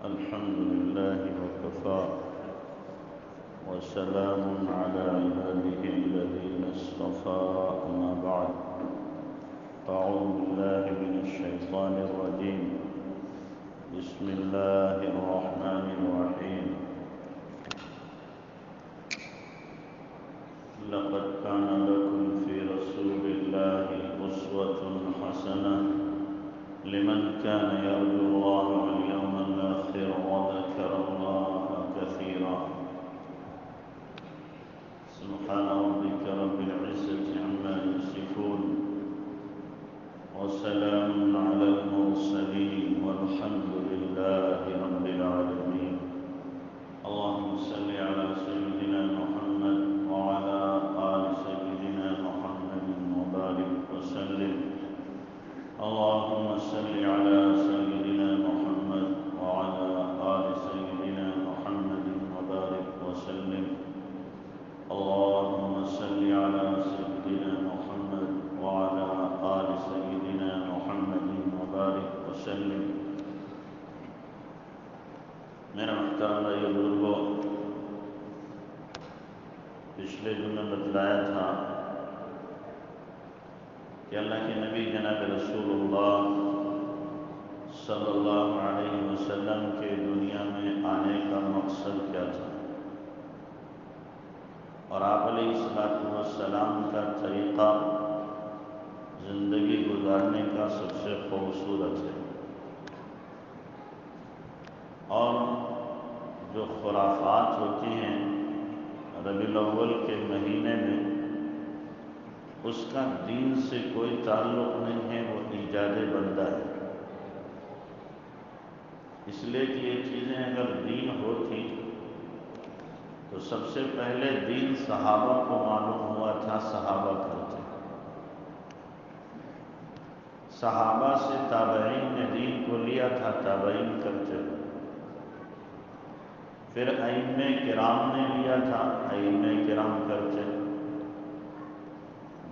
الحمد لله وكفى وسلام على عباده الذين اصطفى أما بعد أعوذ بالله من الشيطان الرجيم بسم الله الرحمن الرحيم لقد كان لكم في رسول الله أسوة حسنة لمن كان يرجو الله واليوم الآخر وذكر الله كثيرا سبحان ربك رب العزة عما يصفون وسلام على المرسلين والحمد لله رب العالمين اللهم صل على سيدنا محمد وعلى آل سيدنا محمد وبارك وسلم اللهم صل على سيدنا محمد وعلى آل سيدنا محمد وبارك وسلم اللهم صل على سيدنا محمد وعلى آل سيدنا محمد وبارك وسلم میرا محترم بھائی بزرگوں، پچھلے جمعے بتلایا تھا کہ اللہ کے نبی جناب رسول اللہ صلی اللہ علیہ وسلم کے دنیا میں آنے کا مقصد کیا تھا، اور آپ علیہ السلام کا طریقہ زندگی گزارنے کا سب سے خوبصورت ہے، اور جو خرافات ہوتی ہیں ربیع الاول کے مہینے میں اس کا دین سے کوئی تعلق نہیں ہے، وہ ایجاد بندہ ہے۔ اس لیے کہ یہ چیزیں اگر دین ہوتی تو سب سے پہلے دین صحابہ کو معلوم ہوا تھا، صحابہ کرتے، صحابہ سے تابعین نے دین کو لیا تھا، تابعین کرتے، پھر ائمہ کرام نے لیا تھا، ائمہ کرام کرتے،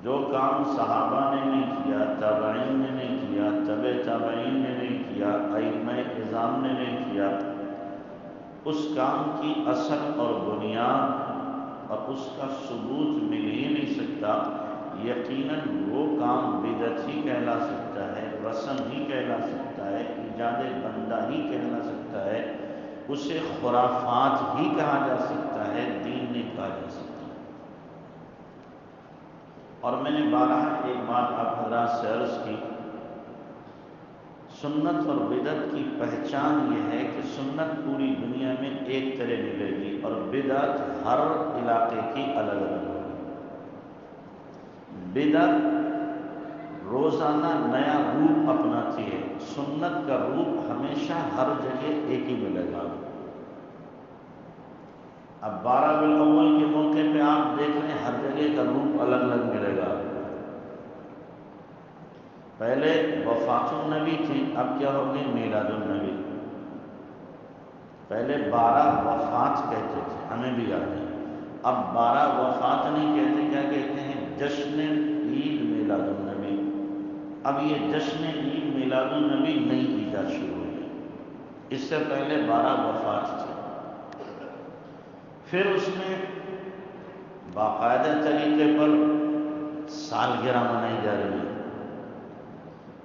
جو کام صحابہ نے نہیں کیا، تابعین نے نہیں کیا، تبع تابعین نے نہیں کیا، ائمہ اعظام نے نہیں کیا، اس کام کی اصل اور بنیاد اور اس کا ثبوت مل ہی نہیں سکتا۔ یقیناً وہ کام بدعت ہی کہلا سکتا ہے، رسم ہی کہلا سکتا ہے، ایجاد بندہ ہی کہلا سکتا ہے، اسے خرافات ہی کہا جا سکتا ہے، دین نہیں کہا جا سکتا۔ اور میں نے بارہا ایک بات آپ حضرات سے عرض کی، سنت اور بدعت کی پہچان یہ ہے کہ سنت پوری دنیا میں ایک طرح ملے گی اور بدعت ہر علاقے کی الگ الگ ہوگی۔ بدعت روزانہ نیا روپ اپناتی ہے، سنت کا روپ ہمیشہ ہر جگہ ایک ہی ملے گا۔ اب 12 ربیع الاول کے موقع پہ آپ دیکھ رہے ہیں ہر جگہ کا روپ الگ الگ ملے گا۔ پہلے وفات النبی تھی، اب کیا ہوگی؟ میلاد النبی۔ پہلے 12 وفات کہتے تھے، ہمیں بھی یاد ہے، اب 12 وفات نہیں کہتے، کیا کہتے ہیں؟ جشن عید میلاد النبی۔ اب یہ جشن عید میلاد النبی نئی ایجاد شروع ہوئی، اس سے پہلے 12 وفات تھے۔ پھر اس میں باقاعدہ طریقے پر سالگرہ منائی جا رہی ہے،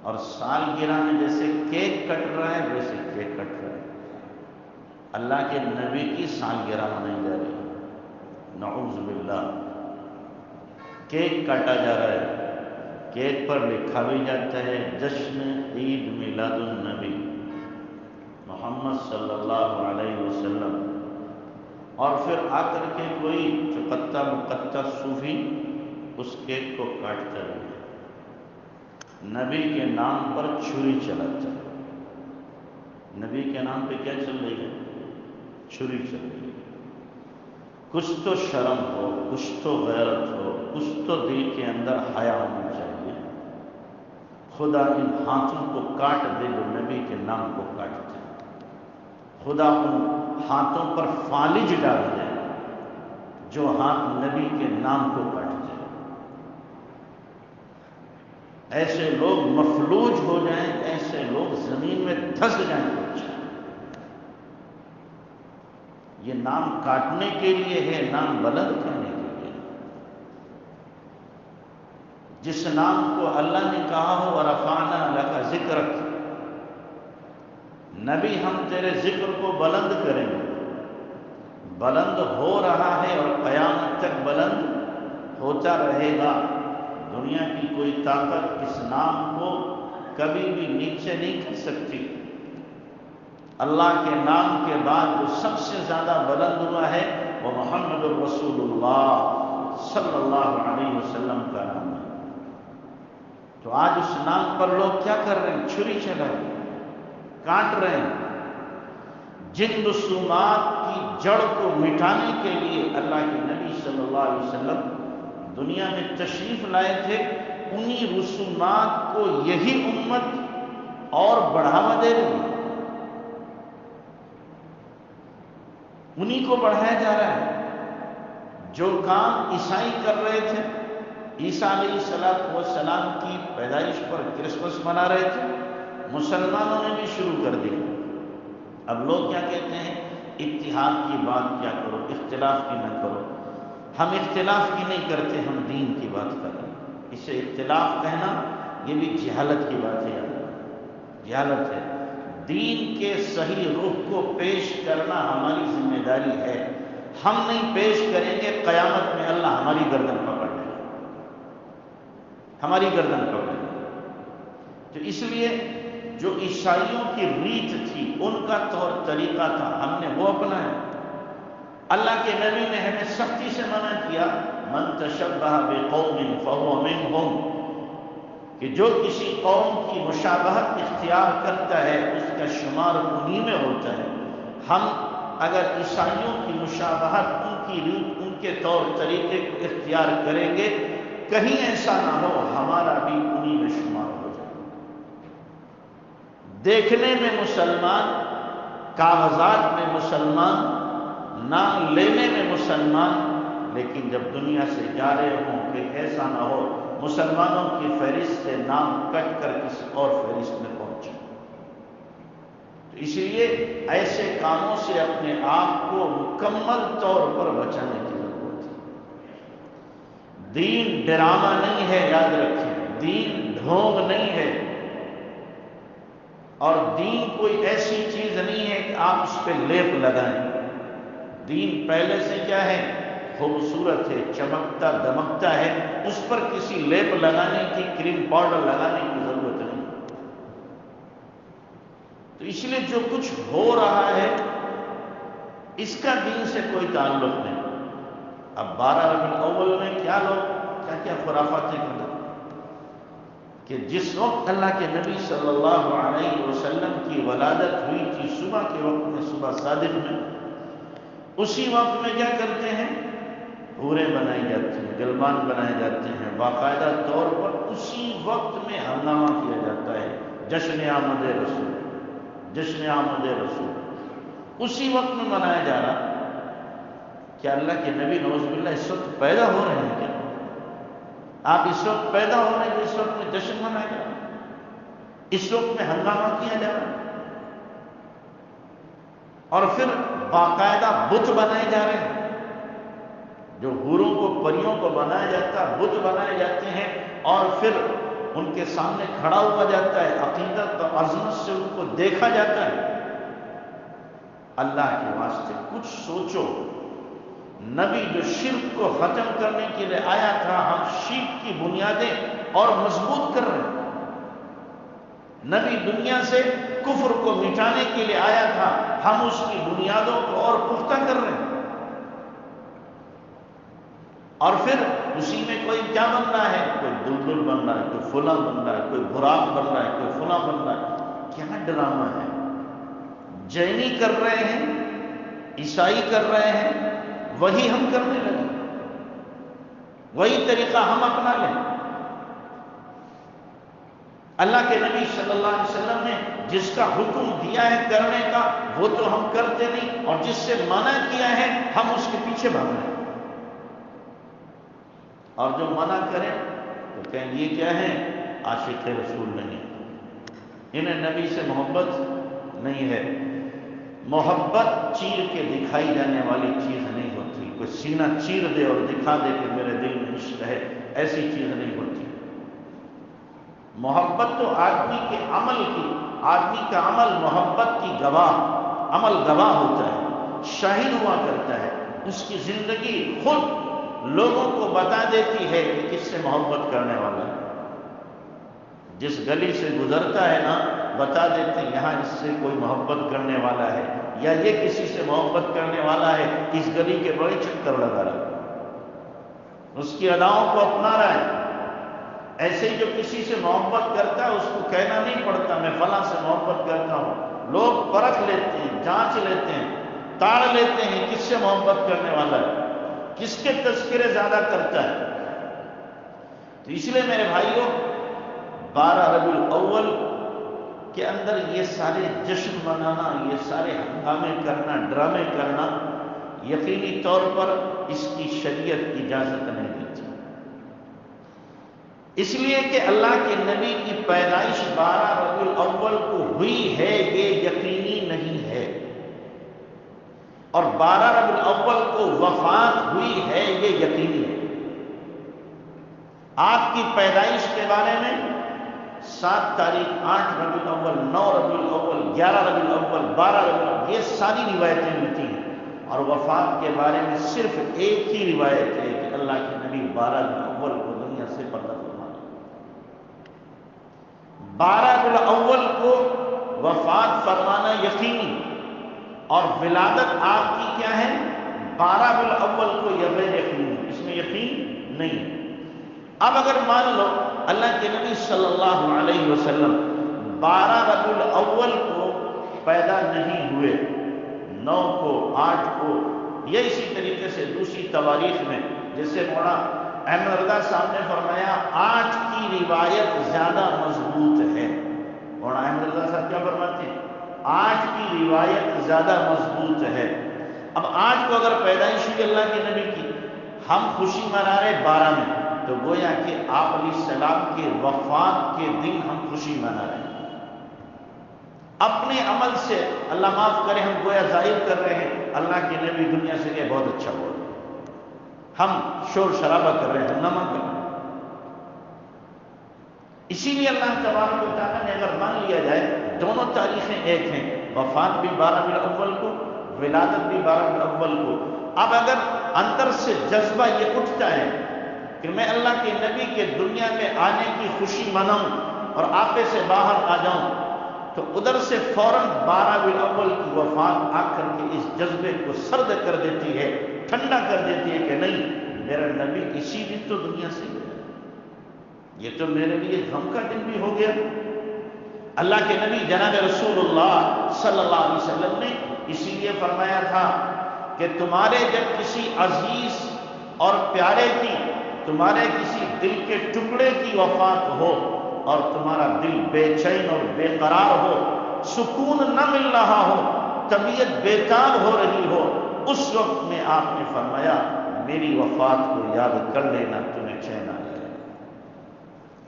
اور سالگرہ میں جیسے کیک کٹ رہا ہے ویسے کیک کٹ رہا ہے، اللہ کے نبی کی سالگرہ منائی جا رہی ہے، نعوذ باللہ، کیک کاٹا جا رہا ہے، کیک پر لکھا بھی جاتا ہے جشن عید میلاد النبی محمد صلی اللہ علیہ وسلم، اور پھر آ کر کے کوئی چکتا مکتا صوفی اس کیک کو کاٹتا ہے، نبی کے نام پر چھری چلاتا ہے۔ نبی کے نام پہ کیا چل رہی ہے؟ چھری چل رہی ہے۔ کچھ تو شرم ہو، کچھ تو غیرت ہو، کچھ تو دل کے اندر حیا ہونا چاہیے۔ خدا ان ہاتھوں کو کاٹ دے جو نبی کے نام کو کاٹتے ہیں، خدا ان ہاتھوں پر فالج ڈال دے جو ہاتھ نبی کے نام کو کاٹتے ہیں۔ ایسے لوگ مفلوج ہو جائیں، ایسے لوگ زمین میں دھس جائیں، یہ نام کاٹنے کے لیے ہے، نام بلند کرنے کے لیے۔ جس نام کو اللہ نے کہا ہو وَرَفَعْنَا لَكَ ذِكْرَكَ، نبی ہم تیرے ذکر کو بلند کریں گے، بلند ہو رہا ہے اور قیامت تک بلند ہوتا رہے گا۔ دنیا کی کوئی طاقت اس نام کو کبھی بھی نیچے نہیں کر سکتی۔ اللہ کے نام کے بعد جو سب سے زیادہ بلند ہوا ہے وہ محمد الرسول اللہ صلی اللہ علیہ وسلم کا نام ہے۔ تو آج اس نام پر لوگ کیا کر رہے ہیں؟ چھری چلا رہے ہیں، کاٹ رہے ہیں۔ جن رسومات کی جڑ کو مٹانے کے لیے اللہ کے نبی صلی اللہ علیہ وسلم دنیا میں تشریف لائے تھے، انہی رسومات کو یہی امت اور بڑھاوا دے رہی ہے، انہی کو بڑھایا جا رہا ہے۔ جو کام عیسائی کر رہے تھے، عیسیٰ علیہ السلام کی پیدائش پر کرسمس منا رہے تھے، مسلمانوں نے بھی شروع کر دی۔ اب لوگ کیا کہتے ہیں؟ اتحاد کی بات کیا کرو، اختلاف کی نہ کرو۔ ہم اختلاف کی نہیں کرتے، ہم دین کی بات کر رہے ہیں۔ اسے اختلاف کہنا یہ بھی جہالت کی بات ہے، جہالت ہے۔ دین کے صحیح رخ کو پیش کرنا ہماری ذمہ داری ہے۔ ہم نہیں پیش کریں گے، قیامت میں اللہ ہماری گردن پکڑ لے گا، ہماری گردن پکڑ لے گا۔ تو اس لیے جو عیسائیوں کی ریت تھی، ان کا طور طریقہ تھا، ہم نے وہ اپنایا۔ اللہ کے نبی نے ہمیں سختی سے منع کیا، من تشبہ بقوم فہو منہم، کہ جو کسی قوم کی مشابہت اختیار کرتا ہے اس کا شمار انہی میں ہوتا ہے۔ ہم اگر عیسائیوں کی مشابہت، ان کی ریت، ان کے طور طریقے کو اختیار کریں گے، کہیں ایسا نہ ہو ہمارا بھی انہی میں شمار ہو جائے۔ دیکھنے میں مسلمان، کاغذات میں مسلمان، نام لینے میں مسلمان، لیکن جب دنیا سے جا رہے ہوں کہ ایسا نہ ہو مسلمانوں کی فہرست سے نام کٹ کر کسی اور فہرست میں پہنچے۔ تو اس لیے ایسے کاموں سے اپنے آپ کو مکمل طور پر بچانے کی ضرورت ہے۔ دین ڈرامہ نہیں ہے، یاد رکھیں، دین ڈھونگ نہیں ہے، اور دین کوئی ایسی چیز نہیں ہے کہ آپ اس پہ لیپ لگائیں۔ دین پہلے سے کیا ہے؟ خوبصورت ہے، چمکتا دمکتا ہے، اس پر کسی لیپ لگانے کی، کریم پاؤڈر لگانے کی ضرورت نہیں۔ تو اس لیے جو کچھ ہو رہا ہے اس کا دین سے کوئی تعلق نہیں۔ اب 12 ربیع الاول میں کیا لوگ کیا خرافاتیں کرتے کہ جس وقت اللہ کے نبی صلی اللہ علیہ وسلم کی ولادت ہوئی تھی، صبح کے وقت میں، صبح صادق میں، اسی وقت میں کیا کرتے ہیں؟ حوریں بنائی جاتی ہیں، گلمان بنائے جاتے ہیں، باقاعدہ طور پر اسی وقت میں ہنگامہ کیا جاتا ہے، جشن آمد رسول، جشن آمد رسول اسی وقت میں منایا جا رہا۔ کیا اللہ کے نبی نعوذ باللہ اس وقت پیدا ہو رہے ہیں کیا؟ آپ اس وقت پیدا ہو رہے ہیں، اس وقت میں جشن منایا جا رہا ہے، اس وقت میں ہنگامہ کیا جا رہا ہے، اور پھر باقاعدہ بت بنائے جا رہے ہیں۔ جو حوروں کو، پریوں کو بنایا جاتا ہے، بت بنائے جاتے ہیں، اور پھر ان کے سامنے کھڑا ہوا جاتا ہے، عقیدت اور عظمت سے ان کو دیکھا جاتا ہے۔ اللہ کے واسطے کچھ سوچو، نبی جو شرک کو ختم کرنے کے لیے آیا تھا، ہم شرک کی بنیادیں اور مضبوط کر رہے ہیں۔ نبی دنیا سے کفر کو مٹانے کے لیے آیا تھا، ہم اس کی بنیادوں کو اور پختہ کر رہے ہیں۔ اور پھر اسی میں کوئی کیا بن رہا ہے؟ کوئی بلبل بن رہا ہے، کوئی فلاں بن رہا ہے، کوئی براق بن رہا ہے، کوئی فلاں بن رہا ہے۔ کیا ڈرامہ ہے؟ جینی کر رہے ہیں، عیسائی کر رہے ہیں، وہی ہم کرنے لگے، وہی طریقہ ہم اپنا لیں۔ اللہ کے نبی صلی اللہ علیہ وسلم نے جس کا حکم دیا ہے کرنے کا وہ تو ہم کرتے نہیں، اور جس سے منع کیا ہے ہم اس کے پیچھے بھاگ رہے ہیں۔ اور جو منع کریں تو کہیں یہ کیا ہے؟ عاشق رسول نہیں، انہیں نبی سے محبت نہیں ہے۔ محبت چیر کے دکھائی جانے والی چیز نہیں ہوتی. کوئی سینہ چیر دے اور دکھا دے کہ میرے دل میں عشق ہے، ایسی چیز نہیں ہوتی. محبت تو آدمی کے عمل کی، آدمی کا عمل محبت کی گواہ، عمل گواہ ہوتا ہے، شاہد ہوا کرتا ہے. اس کی زندگی خود لوگوں کو بتا دیتی ہے کہ کس سے محبت کرنے والا ہے. جس گلی سے گزرتا ہے نا، بتا دیتے ہیں یہاں اس سے کوئی محبت کرنے والا ہے، یا یہ کسی سے محبت کرنے والا ہے، اس گلی کے بڑے چکر لگا رہا ہے، اس کی اداؤں کو اپنا رہا ہے. ایسے ہی جو کسی سے محبت کرتا ہے اس کو کہنا نہیں پڑتا میں فلاں سے محبت کرتا ہوں. لوگ پرکھ لیتے ہیں، جانچ لیتے ہیں، تاڑ لیتے ہیں کس سے محبت کرنے والا ہے، کس کے تذکرے زیادہ کرتا ہے. تو اس لیے میرے بھائیوں، 12 ربیع الاول کے اندر یہ سارے جشن منانا، یہ سارے ہنگامے کرنا، ڈرامے کرنا، یقینی طور پر اس کی شریعت اجازت نہیں دیتی. اس لیے کہ اللہ کے نبی کی پیدائش 12 ربیع الاول کو ہوئی ہے یہ یقینی نہیں ہے، اور 12 ربیع الاول کو وفات ہوئی ہے یہ یقینی ہے. آپ کی پیدائش کے بارے میں 7 تاریخ، 8 ربیع الاول، 9 ربیع الاول، 11 ربیع الاول، 12 ربیع الاول، یہ ساری روایتیں ملتی ہیں. اور وفات کے بارے میں صرف ایک ہی روایت ہے کہ اللہ کے نبی 12 ربیع الاول کو دنیا سے پردہ فرمایا. 12 ربیع الاول کو وفات فرمانا یقینی، اور ولادت آپ کی کیا ہے 12 ربیع الاول کو، یہ غیر یقینی، اس میں یقین نہیں. اب اگر مان لو اللہ کے نبی صلی اللہ علیہ وسلم 12 ربیع الاول کو پیدا نہیں ہوئے، 9 کو، 8 کو، یا اسی طریقے سے دوسری تواریخ میں جیسے مولانا احمد رضا صاحب نے فرمایا 8 کی روایت زیادہ مضبوط ہے. مولانا احمد رضا صاحب کیا فرماتے ہیں؟ 8 کی روایت زیادہ مضبوط ہے. اب 8 کو اگر پیدائش ہوئی اللہ کے نبی کی، ہم خوشی منا رہے 12 میں، تو گویا کہ آپ علیہ السلام کے وفات کے دن ہم خوشی منا رہے ہیں. اپنے عمل سے اللہ معاف کرے ہم گویا ظاہر کر رہے ہیں اللہ کے نبی دنیا سے گئے، بہت اچھا ہوا، ہم شور شرابہ کر رہے ہیں، ہنگامہ کر رہے ہیں. اسی لیے اللہ تبارک و تعالیٰ نے اگر مان لیا جائے دونوں تاریخیں ایک ہیں، وفات بھی 12 ربیع الاول کو، ولادت بھی 12 ربیع الاول کو. اب اگر اندر سے جذبہ یہ اٹھتا ہے کہ میں اللہ کے نبی کے دنیا میں آنے کی خوشی مناؤں اور آپے سے باہر آ جاؤں، تو ادھر سے فوراً 12 ربیع الاول کی وفات آ کر کے اس جذبے کو سرد کر دیتی ہے، ٹھنڈا کر دیتی ہے کہ نہیں، میرا نبی اسی دن تو دنیا سے گیا، یہ تو میرے لیے غم کا دن بھی ہو گیا. اللہ کے نبی جناب رسول اللہ صلی اللہ علیہ وسلم نے اسی لیے فرمایا تھا کہ تمہارے جب کسی عزیز اور پیارے کی، تمہارے کسی دل کے ٹکڑے کی وفات ہو اور تمہارا دل بے چین اور بے قرار ہو، سکون نہ مل رہا ہو، طبیعت بیتاب ہو رہی ہو، اس وقت میں آپ نے فرمایا میری وفات کو یاد کر لینا، تمہیں چین آ جائے.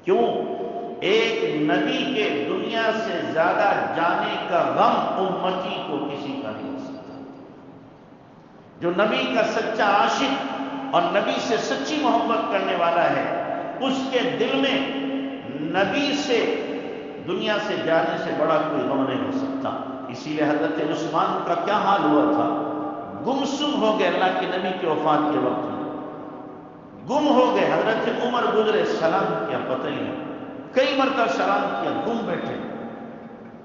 کیوں؟ ایک نبی کے دنیا سے زیادہ جانے کا غم امتی کو کسی کا نہیں ہو سکتا. جو نبی کا سچا عاشق اور نبی سے سچی محبت کرنے والا ہے، اس کے دل میں نبی سے دنیا سے جانے سے بڑا کوئی غم نہیں ہو سکتا. اسی لیے حضرت عثمان کا کیا حال ہوا تھا؟ گمسم ہو گئے اللہ کے نبی کی وفات کے وقت میں، گم ہو گئے. حضرت عمر گزرے، سلام کیا پتہ ہی نہیں، کئی مرتبہ سلام کیا، گم بیٹھے.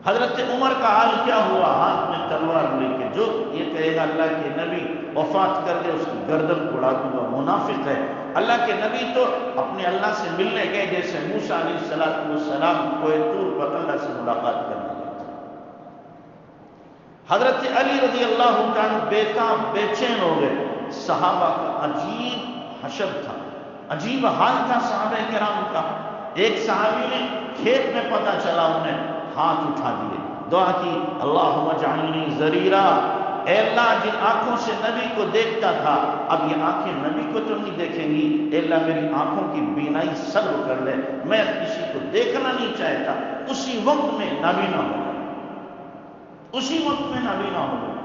حضرت عمر کا حال کیا ہوا؟ ہاتھ میں تلوار لے کے، جو یہ کہے گا اللہ کے نبی وفات کر دے اس کی گردن کو اڑا دوں گا، منافق ہے. اللہ کے نبی تو اپنے اللہ سے ملنے گئے جیسے موسیٰ علیہ السلام کوہ طور پر اللہ سے ملاقات کرنے گئے. حضرت علی رضی اللہ عنہ بیتاب بے چین ہو گئے. صحابہ کا عجیب حشر تھا، عجیب حال تھا صحابہ کرام کا. ایک صحابی نے کھیت میں پتہ چلا، انہیں ہاتھ اٹھا دیے، دعا کی اللہم اجعلنی ذریرا، اے اللہ جن آنکھوں سے نبی کو دیکھتا تھا اب یہ آنکھیں نبی کو تو نہیں دیکھیں گی، اے اللہ میری آنکھوں کی بینائی سلب کر لے، میں کسی کو دیکھنا نہیں چاہتا. اسی وقت میں نابینا ہو گیا، اسی وقت میں نابینا ہو گیا.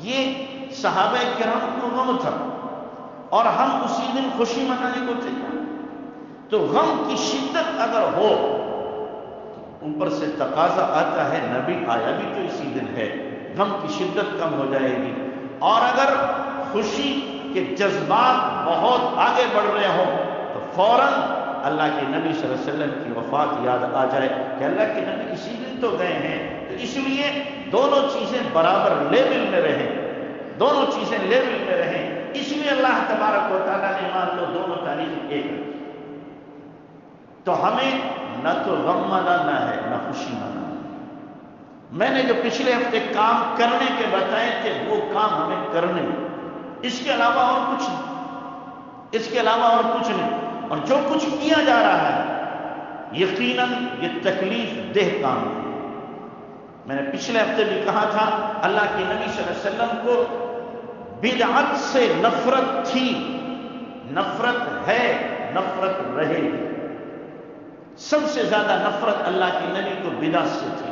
یہ صحابہ کرام کو غم تھا اور ہم اسی دن خوشی منانے کو تیار۔ تو غم کی شدت اگر ہو تو اوپر سے تقاضا آتا ہے نبی آیا بھی تو اسی دن ہے، غم کی شدت کم ہو جائے گی۔ اور اگر خوشی کے جذبات بہت آگے بڑھ رہے ہوں تو فوراً اللہ کے نبی صلی اللہ علیہ وسلم کی وفات یاد آ جائے کہ اللہ کے نبی اسی دن تو گئے ہیں۔ تو اس لیے دونوں چیزیں برابر لیول میں رہیں، دونوں چیزیں لیول میں رہیں، اس لیے اللہ تبارک و تعالیٰ نے مان لو دونوں تاریخ ایک رکھی۔ تو ہمیں نہ تو غم منانا ہے نہ خوشی منانا ہے۔ میں نے جو پچھلے ہفتے کام کرنے کے بتائے تھے وہ کام ہمیں کرنے ہیں، اس کے علاوہ اور کچھ نہیں، اس کے علاوہ اور کچھ نہیں۔ اور جو کچھ کیا جا رہا ہے یقیناً یہ تکلیف دہ کام ہے۔ میں نے پچھلے ہفتے بھی کہا تھا اللہ کے نبی صلی اللہ علیہ وسلم کو بدعت سے نفرت تھی، نفرت ہے، نفرت رہے گی۔ سب سے زیادہ نفرت اللہ کے نبی کو بدعت سے تھی،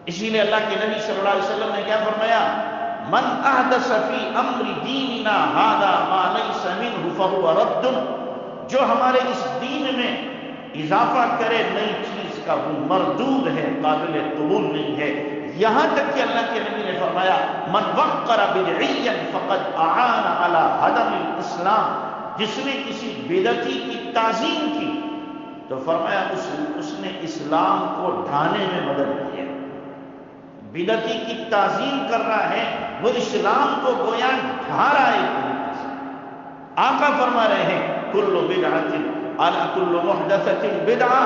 اسی لیے اللہ کے نبی صلی اللہ علیہ وسلم نے کیا فرمایا؟ من احدث فی امر دیننا ھذا ما لیس منہ فہو رد، جو ہمارے اس دین میں اضافہ کرے نئی چیز کا وہ مردود ہے، قابل قبول نہیں ہے۔ یہاں تک کہ اللہ کے نبی نے فرمایا من وقر بدعیا فقد اعان علی ہدم الاسلام، جس نے کسی بدعتی کی تعظیم کی تو فرمایا اس نے اسلام کو ڈھانے میں مدد کی ہے۔ بدعتی کی تعظیم کر رہا ہے، وہ اسلام کو گویا ڈھا رہا ہے ایک طریقے سے۔ آقا فرما رہے ہیں کل بدعۃ علی کل محدثۃ بدعہ،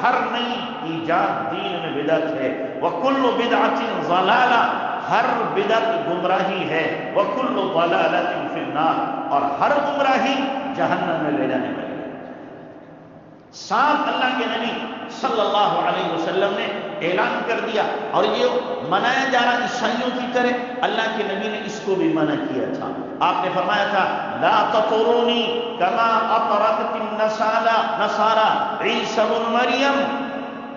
ہر نئی ایجاد دین میں بدعت ہے، وکل بدعۃ ضلالہ، ہر بدعت گمراہی ہے، وکل ضلالۃ فی النار، اور ہر گمراہی جہنم میں لے جانے والی ہے۔ صاف اللہ کے نبی صلی اللہ علیہ وسلم نے اعلان کر دیا، اور یہ منایا جا رہا عیسائیوں کی طرح اللہ کے نبی نے اس کو بھی منع کیا تھا۔ آپ نے فرمایا تھا لا تطرونی کما اطرت النصارى عیسی ابن مریم،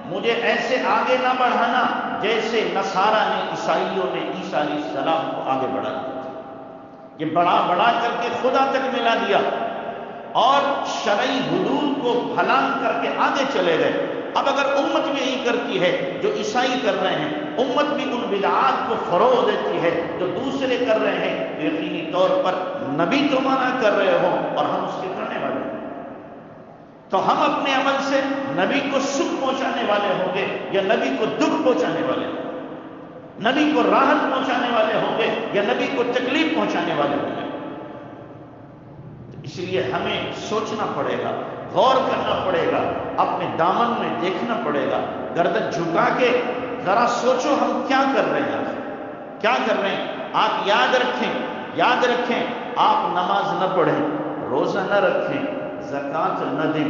مجھے ایسے آگے نہ بڑھانا جیسے نصارہ نے، عیسائیوں نے عیسیٰ علیہ السلام کو آگے بڑھا دیا تھا۔ یہ بڑھا کر کے خدا تک ملا دیا اور شرعی حدود کو پھلانگ کر کے آگے چلے گئے۔ اب اگر امت بھی یہی کرتی ہے جو عیسائی کر رہے ہیں، امت بھی ان بدعات کو فروغ دیتی ہے جو دوسرے کر رہے ہیں، تو یقینی طور پر نبی تو منع کر رہے ہوں اور ہم اس کے کرنے والے ہیں، تو ہم اپنے عمل سے نبی کو سکھ پہنچانے والے ہوں گے یا نبی کو دکھ پہنچانے والے ہوں گے، نبی کو راحت پہنچانے والے ہوں گے یا نبی کو تکلیف پہنچانے والے ہوں گے۔ اس لیے ہمیں سوچنا پڑے گا، غور کرنا پڑے گا، اپنے دامن میں دیکھنا پڑے گا، گردن جھکا کے ذرا سوچو ہم کیا کر رہے ہیں، کیا کر رہے ہیں۔ آپ یاد رکھیں آپ نماز نہ پڑھیں، روزہ نہ رکھیں، زکوٰۃ نہ دیں،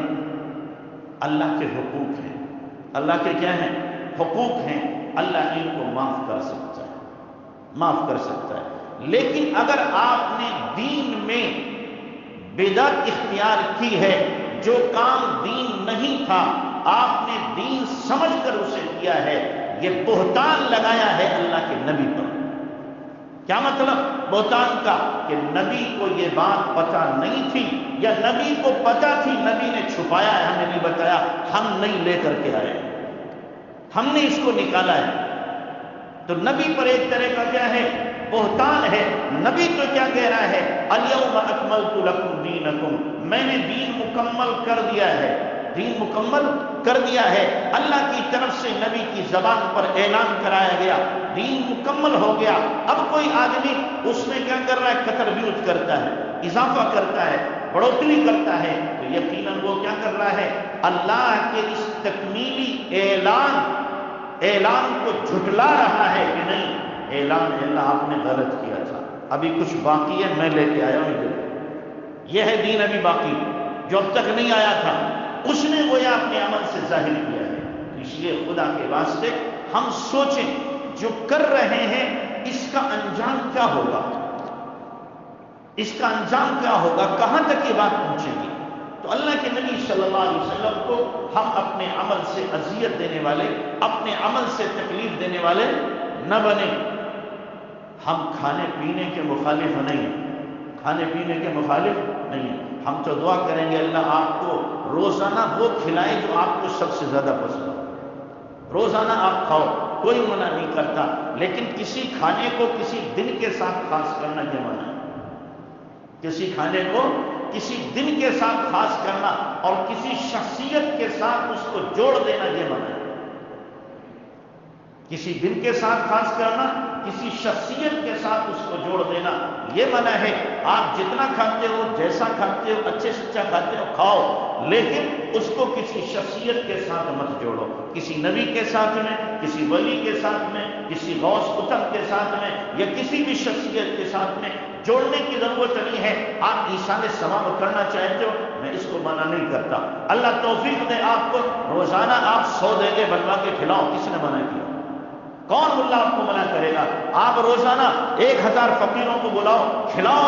اللہ کے حقوق ہیں، اللہ کے کیا ہیں؟ حقوق ہیں، اللہ ان کو معاف کر سکتا ہے۔ لیکن اگر آپ نے دین میں بدعت اختیار کی ہے، جو کام دین نہیں تھا آپ نے دین سمجھ کر اسے کیا ہے، یہ بہتان لگایا ہے اللہ کے نبی پر۔ کیا مطلب بہتان کا؟ کہ نبی کو یہ بات پتہ نہیں تھی یا نبی کو پتہ تھی، نبی نے چھپایا ہے، ہمیں نہیں بتایا، ہم نہیں لے کر کے آئے، ہم نے اس کو نکالا ہے۔ تو نبی پر ایک طرح کا کیا ہے؟ بہتان ہے۔ نبی تو کیا کہہ رہا ہے؟ الیوم اکملت لکم دینکم، میں نے دین مکمل کر دیا ہے، دین مکمل کر دیا ہے۔ اللہ کی طرف سے نبی کی زبان پر اعلان کرایا گیا، دین مکمل ہو گیا۔ اب کوئی آدمی اس میں کیا کر رہا ہے؟ کتربیوت کرتا ہے، اضافہ کرتا ہے، بڑھوتری کرتا ہے، تو یقیناً وہ کیا کر رہا ہے؟ اللہ کے اس تکمیلی اعلان کو جھٹلا رہا ہے کہ نہیں، اعلان اللہ آپ نے غلط کیا تھا، ابھی کچھ باقی ہے، میں لے کے آیا ہوں ادھر، یہ ہے دین ابھی باقی، جو اب تک نہیں آیا تھا اس نے وہ اپنے عمل سے ظاہر کیا ہے۔ اس لیے خدا کے واسطے ہم سوچیں جو کر رہے ہیں اس کا انجام کیا ہوگا، اس کا انجام کیا ہوگا، کہاں تک یہ بات پہنچے گی۔ تو اللہ کے نبی صلی اللہ علیہ وسلم کو ہم اپنے عمل سے اذیت دینے والے، اپنے عمل سے تکلیف دینے والے نہ بنیں۔ ہم کھانے پینے کے مخالف نہیں ہیں، کھانے پینے کے مخالف نہیں ہیں۔ ہم تو دعا کریں گے اللہ آپ کو روزانہ وہ کھلائے جو آپ کو سب سے زیادہ پسند ہو، روزانہ آپ کھاؤ، کوئی منع نہیں کرتا، لیکن کسی کھانے کو کسی دن کے ساتھ خاص کرنا یہ منع ہے۔ کسی کھانے کو کسی دن کے ساتھ خاص کرنا اور کسی شخصیت کے ساتھ اس کو جوڑ دینا یہ منع ہے۔ کسی دن کے ساتھ خاص کرنا، کسی شخصیت کے ساتھ اس کو جوڑ دینا یہ منع ہے۔ آپ جتنا کھاتے ہو، جیسا کھاتے ہو، اچھے سے اچھا کھاتے ہو کھاؤ، لیکن اس کو کسی شخصیت کے ساتھ مت جوڑو، کسی نبی کے ساتھ میں، کسی ولی کے ساتھ میں، کسی غوث قطب کے ساتھ میں، یا کسی بھی شخصیت کے ساتھ میں جوڑنے کی ضرورت نہیں ہے۔ آپ ایصال ثواب کرنا چاہتے ہو، میں اس کو منع نہیں کرتا۔ اللہ توفیق دے آپ کو، روزانہ آپ 100 دیگیں بنوا کے کھلاؤ، کس نے منع کیا؟ کون ملا آپ کو منع کرے گا؟ آپ روزانہ 1000 فقیروں کو بلاؤ، کھلاؤ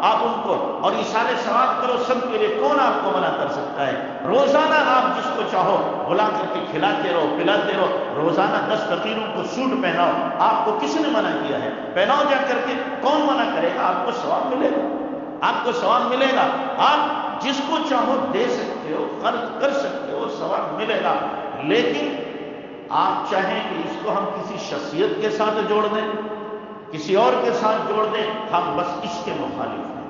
آپ ان کو، اور ایصال ثواب کرو سب کے لیے، کون آپ کو منع کر سکتا ہے؟ روزانہ آپ جس کو چاہو بلا کر کے کھلاتے رہو، پلاتے رہو، روزانہ 10 فقیروں کو سوٹ پہناؤ، آپ کو کس نے منع کیا ہے؟ پہناؤ جا کر کے، کون منع کرے گا؟ آپ کو ثواب ملے گا، آپ کو ثواب ملے گا۔ آپ جس کو چاہو دے سکتے ہو، خرچ کر سکتے ہو، ثواب ملے گا۔ لیکن آپ چاہیں کہ اس کو ہم کسی شخصیت کے ساتھ جوڑ دیں، کسی اور کے ساتھ جوڑ دیں، ہم بس اس کے مخالف ہیں،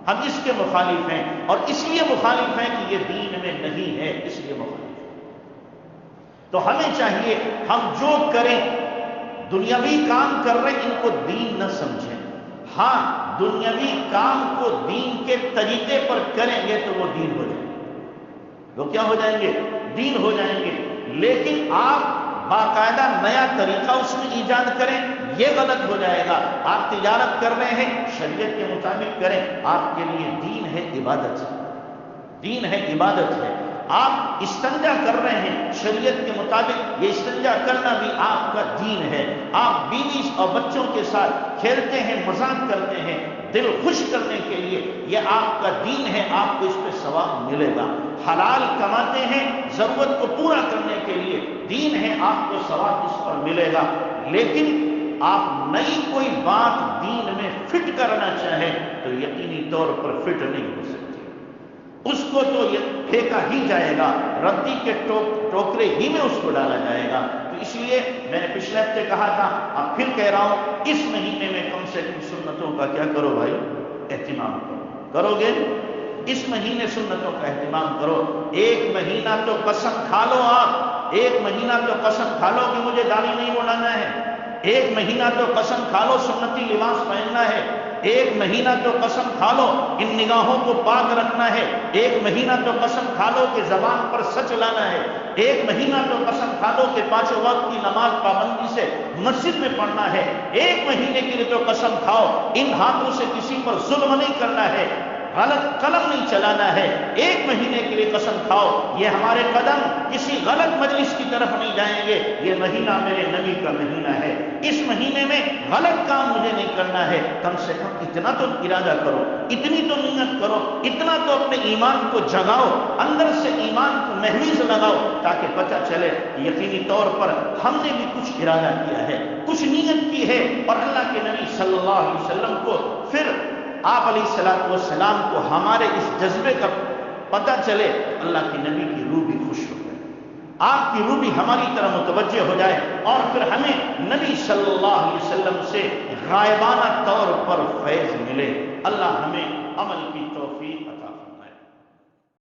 ہم اس کے مخالف ہیں، اور اس لیے مخالف ہیں کہ یہ دین میں نہیں ہے، اس لیے مخالف ہیں۔ تو ہمیں چاہیے ہم جو کریں، دنیاوی کام کر رہے ان کو دین نہ سمجھیں۔ ہاں، دنیاوی کام کو دین کے طریقے پر کریں گے تو وہ دین ہو جائیں گے، وہ کیا ہو جائیں گے؟ دین ہو جائیں گے۔ لیکن آپ باقاعدہ نیا طریقہ اس میں ایجاد کریں، یہ غلط ہو جائے گا۔ آپ تجارت کر رہے ہیں، شریعت کے مطابق کریں، آپ کے لیے دین ہے، عبادت ہے، دین ہے، عبادت ہے۔ آپ استنجا کر رہے ہیں شریعت کے مطابق، یہ استنجا کرنا بھی آپ کا دین ہے۔ آپ بیوی اور بچوں کے ساتھ کھیلتے ہیں، مذاق کرتے ہیں دل خوش کرنے کے لیے، یہ آپ کا دین ہے، آپ کو اس پہ ثواب ملے گا۔ حلال کماتے ہیں ضرورت کو پورا کرنے کے لیے، دین ہے، آپ کو ثواب اس پر ملے گا۔ لیکن آپ نئی کوئی بات دین میں فٹ کرنا چاہیں تو یقینی طور پر فٹ نہیں ہو سکتی، اس کو تو یہ پھینکا ہی جائے گا، ردی کے ٹوکرے ہی میں اس کو ڈالا جائے گا۔ تو اس لیے میں نے پچھلے ہفتے کہا تھا، اب پھر کہہ رہا ہوں، اس مہینے میں کم سے کم سنتوں کا کیا کرو بھائی؟ اہتمام کرو گے؟ اس مہینے سنتوں کا اہتمام کرو۔ ایک مہینہ تو قسم کھا لو، آپ ایک مہینہ تو قسم کھا لو کہ مجھے داڑھی نہیں بڑھانا ہے، ایک مہینہ تو قسم کھا لو سنتی لباس پہننا ہے، ایک مہینہ تو قسم کھا لو ان نگاہوں کو پاک رکھنا ہے، ایک مہینہ تو قسم کھا لو کہ زبان پر سچ لانا ہے، ایک مہینہ تو قسم کھا لو کہ 5 وقت کی نماز پابندی سے مسجد میں پڑھنا ہے، ایک مہینے کے لیے تو قسم کھاؤ ان ہاتھوں سے کسی پر ظلم نہیں کرنا ہے، غلط قلم نہیں چلانا ہے، ایک مہینے کے لیے قسم کھاؤ یہ ہمارے قدم کسی غلط مجلس کی طرف نہیں جائیں گے، یہ مہینہ میرے نبی کا مہینہ ہے، اس مہینے میں غلط کام مجھے نہیں کرنا ہے۔ کم سے کم اتنا تو ارادہ کرو، اتنی تو نیت کرو، اتنا تو اپنے ایمان کو جگاؤ، اندر سے ایمان کو محمیز لگاؤ، تاکہ پتہ چلے یقینی طور پر ہم نے بھی کچھ ارادہ کیا ہے، کچھ نیت کی ہے، اور اللہ کے نبی صلی اللہ علیہ وسلم کو پھر آپ علیہ السلام کو ہمارے اس جذبے کا پتہ چلے، اللہ کے نبی کی روح بھی خوش ہو جائے، آپ کی روح بھی ہماری طرح متوجہ ہو جائے، اور پھر ہمیں نبی صلی اللہ علیہ وسلم سے غائبانہ طور پر فیض ملے۔ اللہ ہمیں عمل کی توفیق